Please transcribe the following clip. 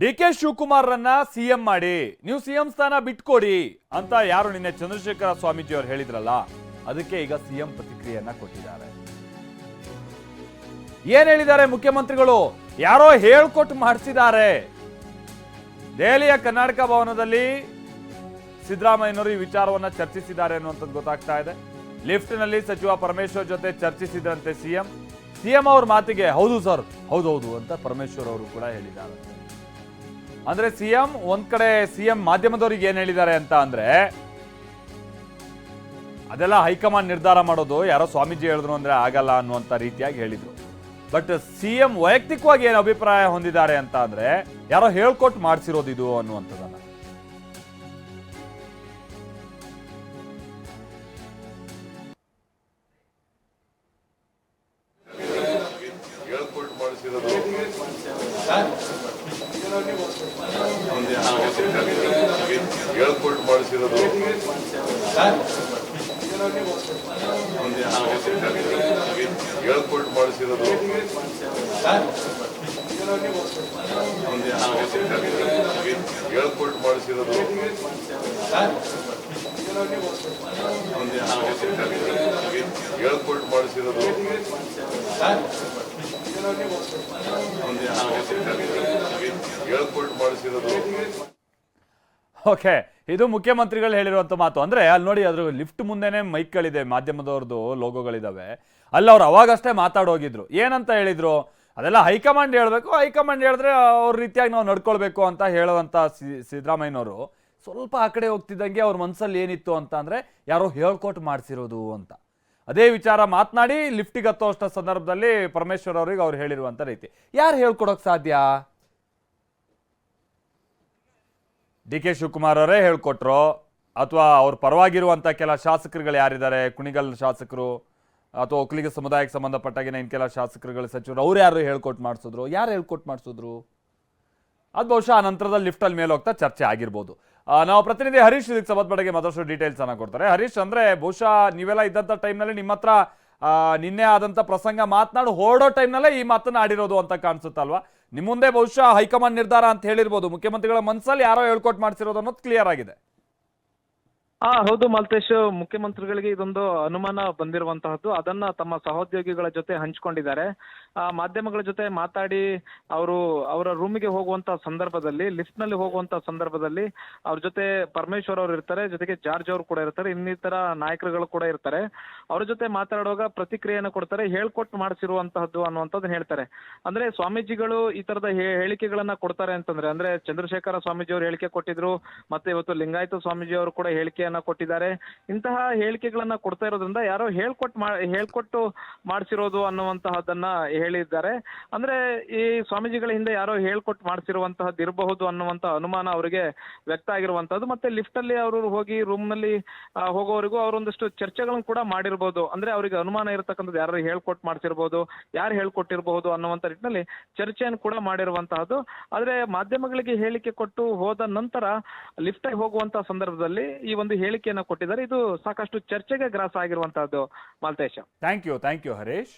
DK. ಶಿವಕುಮಾರ್ರನ್ನ CM ಮಾಡಿ, ನೀವು CM ಸ್ಥಾನ ಬಿಟ್ಕೊಡಿ ಅಂತ ಯಾರು ನಿನ್ನೆ ಚಂದ್ರಶೇಖರ ಸ್ವಾಮೀಜಿ ಅವರು ಹೇಳಿದ್ರಲ್ಲ, ಅದಕ್ಕೆ ಈಗ ಸಿಎಂ ಪ್ರತಿಕ್ರಿಯೆಯನ್ನ ಕೊಟ್ಟಿದ್ದಾರೆ. ಏನ್ ಹೇಳಿದ್ದಾರೆ ಮುಖ್ಯಮಂತ್ರಿಗಳು? ಯಾರೋ ಹೇಳ್ಕೊಟ್ಟು ಮಾಡಿಸಿದ್ದಾರೆ. ದೆಹಲಿಯ ಕರ್ನಾಟಕ ಭವನದಲ್ಲಿ ಸಿದ್ದರಾಮಯ್ಯನವರು ಈ ವಿಚಾರವನ್ನ ಚರ್ಚಿಸಿದ್ದಾರೆ ಅನ್ನುವಂಥದ್ದು ಗೊತ್ತಾಗ್ತಾ ಇದೆ. ಲಿಫ್ಟ್ ನಲ್ಲಿ ಸಚಿವ ಪರಮೇಶ್ವರ್ ಜೊತೆ ಚರ್ಚಿಸಿದ್ರಂತೆ ಸಿಎಂ ಅವ್ರ ಮಾತಿಗೆ ಹೌದು ಸರ್, ಹೌದೌದು ಅಂತ ಪರಮೇಶ್ವರ್ ಅವರು ಕೂಡ ಹೇಳಿದ್ದಾರೆ. ಅಂದ್ರೆ ಸಿಎಂ ಒಂದ್ ಕಡೆ ಸಿಎಂ ಮಾಧ್ಯಮದವರಿಗೆ ಏನ್ ಹೇಳಿದ್ದಾರೆ ಅಂತ ಅಂದ್ರೆ, ಅದೆಲ್ಲ ಹೈಕಮಾಂಡ್ ನಿರ್ಧಾರ ಮಾಡೋದು, ಯಾರೋ ಸ್ವಾಮೀಜಿ ಹೇಳಿದ್ರು ಅಂದ್ರೆ ಆಗಲ್ಲ ಅನ್ನುವಂತ ರೀತಿಯಾಗಿ ಹೇಳಿದ್ರು. ಬಟ್ ಸಿಎಂ ವೈಯಕ್ತಿಕವಾಗಿ ಏನ್ ಅಭಿಪ್ರಾಯ ಹೊಂದಿದ್ದಾರೆ ಅಂತ ಅಂದ್ರೆ, ಯಾರೋ ಹೇಳ್ಕೊಟ್ಟು ಮಾಡಿಸಿರೋದು ಇದು ಅನ್ನುವಂಥದ್ದನ್ನ. ಹೇಳ್ಕೊಟ್ಟು ಮಾಡಿಸಿರೋದು ಹೇಳ್ಕೊಟ್ಟು ಮಾಡಿಸಿರೋದು ಹೇಳ್ಕೊಟ್ಟು ಮಾಡಿಸಿರೋದು ಹೇಳ್ಕೊಟ್ಟು ಮಾಡಿಸಿರೋದು ಹೇಳ್ಕೊಟ್ಟು ಮಾಡಿಸಿರೋದು. ಓಕೆ, ಇದು ಮುಖ್ಯಮಂತ್ರಿಗಳು ಹೇಳಿರುವಂತ ಮಾತು. ಅಂದ್ರೆ ಅಲ್ಲಿ ನೋಡಿ, ಅದ್ರ ಲಿಫ್ಟ್ ಮುಂದೆನೆ ಮೈಕ್ಗಳಿದೆ, ಮಾಧ್ಯಮದವ್ರದ್ದು ಲೋಗೋಗಳಿದಾವೆ. ಅಲ್ಲಿ ಅವ್ರು ಅವಾಗಷ್ಟೇ ಮಾತಾಡೋಗಿದ್ರು. ಏನಂತ ಹೇಳಿದ್ರು? ಅದೆಲ್ಲ ಹೈಕಮಾಂಡ್ ಹೇಳ್ಬೇಕು, ಹೈಕಮಾಂಡ್ ಹೇಳಿದ್ರೆ ಅವ್ರ ರೀತಿಯಾಗಿ ನಾವು ನಡ್ಕೊಳ್ಬೇಕು ಅಂತ ಹೇಳುವಂತ ಸಿದ್ದರಾಮಯ್ಯನವರು ಸ್ವಲ್ಪ ಆ ಕಡೆ ಹೋಗ್ತಿದ್ದಂಗೆ ಅವ್ರ ಮನ್ಸಲ್ಲಿ ಏನಿತ್ತು ಅಂತ ಅಂದ್ರೆ, ಯಾರೋ ಹೇಳ್ಕೊಟ್ಟು ಮಾಡಿಸಿರೋದು ಅಂತ. ಅದೇ ವಿಚಾರ ಮಾತನಾಡಿ ಲಿಫ್ಟಿಗೆ ಹತ್ತೋಷ್ಟ ಸಂದರ್ಭದಲ್ಲಿ ಪರಮೇಶ್ವರ್ ಅವ್ರಿಗೆ ಅವ್ರು ಹೇಳಿರುವಂತ ರೀತಿ. ಯಾರು ಹೇಳ್ಕೊಡೋಕ್ ಸಾಧ್ಯ? ಡಿ.ಕೆ. ಶಿವಕುಮಾರ್ ಅವರೇ ಹೇಳ್ಕೊಟ್ರು, ಅಥವಾ ಅವ್ರ ಪರವಾಗಿರುವಂತ ಕೆಲ ಶಾಸಕರುಗಳು ಯಾರಿದ್ದಾರೆ, ಕುಣಿಗಲ್ ಶಾಸಕರು ಅಥವಾ ಒಕ್ಕಲಿಗ ಸಮುದಾಯಕ್ಕೆ ಸಂಬಂಧಪಟ್ಟಾಗಿನ ಇನ್ ಕೆಲ ಶಾಸಕರುಗಳು, ಸಚಿವರು, ಅವ್ರು ಯಾರು ಹೇಳ್ಕೊಟ್ಟು ಮಾಡಿಸಿದ್ರು? ಯಾರು ಹೇಳ್ಕೊಟ್ಟು ಮಾಡಿಸಿದ್ರು? ಅದು ಬಹುಶಃ ಆ ನಂತರದಲ್ಲಿ ಲಿಫ್ಟಲ್ಲಿ ಮೇಲೆ ಹೋಗ್ತಾ ಚರ್ಚೆ ಆಗಿರ್ಬೋದು. ನಾವು ಪ್ರತಿನಿಧಿ ಹರೀಶ್ ಇದಕ್ಕೆ ಸಂಬಂಧಪಟ್ಟಾಗೆ ಮತ್ತಷ್ಟು ಡೀಟೇಲ್ಸ್ ಅನ್ನ ಕೊಡ್ತಾರೆ. ಹರೀಶ್, ಅಂದ್ರೆ ಬಹುಶಃ ನೀವೆಲ್ಲ ಇದ್ದಂಥ ಟೈಮ್ನಲ್ಲಿ ನಿಮ್ಮ ಹತ್ರ ನಿನ್ನೆ ಆದಂಥ ಪ್ರಸಂಗ ಮಾತನಾಡಿ ಹೊರಡೋ ಟೈಮ್ನಲ್ಲೇ ಈ ಮಾತನ್ನ ಆಡಿರೋದು ಅಂತ ಕಾಣಿಸುತ್ತಲ್ವಾ? ನಿಮ್ಮ ಮುಂದೆ ಬಹುಶಃ ಹೈಕಮಾಂಡ್ ನಿರ್ಧಾರ ಅಂತ ಹೇಳಿರ್ಬೋದು, ಮುಖ್ಯಮಂತ್ರಿಗಳ ಮನಸ್ಸಲ್ಲಿ ಯಾರೋ ಹೇಳ್ಕೊಟ್ಟು ಮಾಡಿಸಿರೋದು ಅನ್ನೋದು ಕ್ಲಿಯರ್ ಆಗಿದೆ. ಹೌದು ಮಲ್ತೇಶ್, ಮುಖ್ಯಮಂತ್ರಿಗಳಿಗೆ ಇದೊಂದು ಅನುಮಾನ ಬಂದಿರುವಂತಹದ್ದು. ಅದನ್ನ ತಮ್ಮ ಸಹೋದ್ಯೋಗಿಗಳ ಜೊತೆ ಹಂಚಿಕೊಂಡಿದ್ದಾರೆ. ಮಾಧ್ಯಮಗಳ ಜೊತೆ ಮಾತಾಡಿ ಅವರ ರೂಮಿಗೆ ಹೋಗುವಂತ ಸಂದರ್ಭದಲ್ಲಿ, ಲಿಫ್ಟ್ ನಲ್ಲಿ ಹೋಗುವಂತ ಸಂದರ್ಭದಲ್ಲಿ ಅವ್ರ ಜೊತೆ ಪರಮೇಶ್ವರ್ ಅವರು ಇರ್ತಾರೆ, ಜೊತೆಗೆ ಜಾರ್ಜ್ ಅವರು ಕೂಡ ಇರ್ತಾರೆ, ಇನ್ನಿತರ ನಾಯಕರುಗಳು ಕೂಡ ಇರ್ತಾರೆ. ಅವ್ರ ಜೊತೆ ಮಾತಾಡುವಾಗ ಪ್ರತಿಕ್ರಿಯೆಯನ್ನು ಕೊಡ್ತಾರೆ, ಹೇಳ್ಕೊಟ್ಟು ಮಾಡಿಸಿರುವಂತಹದ್ದು ಅನ್ನುವಂಥದ್ದನ್ನ ಹೇಳ್ತಾರೆ. ಅಂದ್ರೆ ಸ್ವಾಮೀಜಿಗಳು ಈ ತರದ ಹೇಳಿಕೆಗಳನ್ನ ಕೊಡ್ತಾರೆ ಅಂತಂದ್ರೆ, ಅಂದ್ರೆ ಚಂದ್ರಶೇಖರ ಸ್ವಾಮೀಜಿ ಅವರು ಹೇಳಿಕೆ ಕೊಟ್ಟಿದ್ರು, ಮತ್ತೆ ಇವತ್ತು ಲಿಂಗಾಯತ ಸ್ವಾಮೀಜಿ ಅವರು ಕೂಡ ಹೇಳಿಕೆ ಕೊಟ್ಟಿದ್ದಾರೆ. ಇಂತಹ ಹೇಳಿಕೆಗಳನ್ನ ಕೊಡ್ತಾ ಇರೋದ್ರಿಂದ ಯಾರೋ ಹೇಳ್ಕೊಟ್ಟು ಮಾಡಿಸಿರೋದು ಅನ್ನುವಂತಹದನ್ನ ಹೇಳಿದ್ದಾರೆ. ಅಂದ್ರೆ ಈ ಸ್ವಾಮೀಜಿಗಳ ಹಿಂದೆ ಯಾರೋ ಹೇಳ್ಕೊಟ್ಟು ಮಾಡಿಸಿರುವಂತಹದ್ದು ಇರಬಹುದು ಅನ್ನುವಂತ ಅನುಮಾನ ಅವರಿಗೆ ವ್ಯಕ್ತ ಆಗಿರುವಂತದ್ದು. ಮತ್ತೆ ಲಿಫ್ಟ್ ಅಲ್ಲಿ ಅವರು ಹೋಗಿ ರೂಮ್ ನಲ್ಲಿ ಹೋಗೋವರೆಗೂ ಅವರೊಂದಷ್ಟು ಚರ್ಚೆಗಳನ್ನು ಕೂಡ ಮಾಡಿರ್ಬೋದು. ಅಂದ್ರೆ ಅವರಿಗೆ ಅನುಮಾನ ಇರತಕ್ಕಂಥದ್ದು ಯಾರು ಹೇಳ್ಕೊಟ್ಟು ಮಾಡಿಸಿರ್ಬೋದು, ಯಾರು ಹೇಳ್ಕೊಟ್ಟಿರಬಹುದು ಅನ್ನುವಂತ ನಿಟ್ಟಿನಲ್ಲಿ ಚರ್ಚೆಯನ್ನು ಕೂಡ ಮಾಡಿರುವಂತಹದ್ದು. ಆದ್ರೆ ಮಾಧ್ಯಮಗಳಿಗೆ ಹೇಳಿಕೆ ಕೊಟ್ಟು ಹೋದ ನಂತರ ಲಿಫ್ಟ್ ಆಗಿ ಹೋಗುವಂತಹ ಸಂದರ್ಭದಲ್ಲಿ ಈ ಒಂದು ಹೇಳಿಕೆಯನ್ನು ಕೊಟ್ಟಿದ್ದಾರೆ. ಇದು ಸಾಕಷ್ಟು ಚರ್ಚೆಗೆ ಗ್ರಾಸ ಆಗಿರುವಂತಹದ್ದು ಮಾಲ್ತೇಶ. Thank you Harish.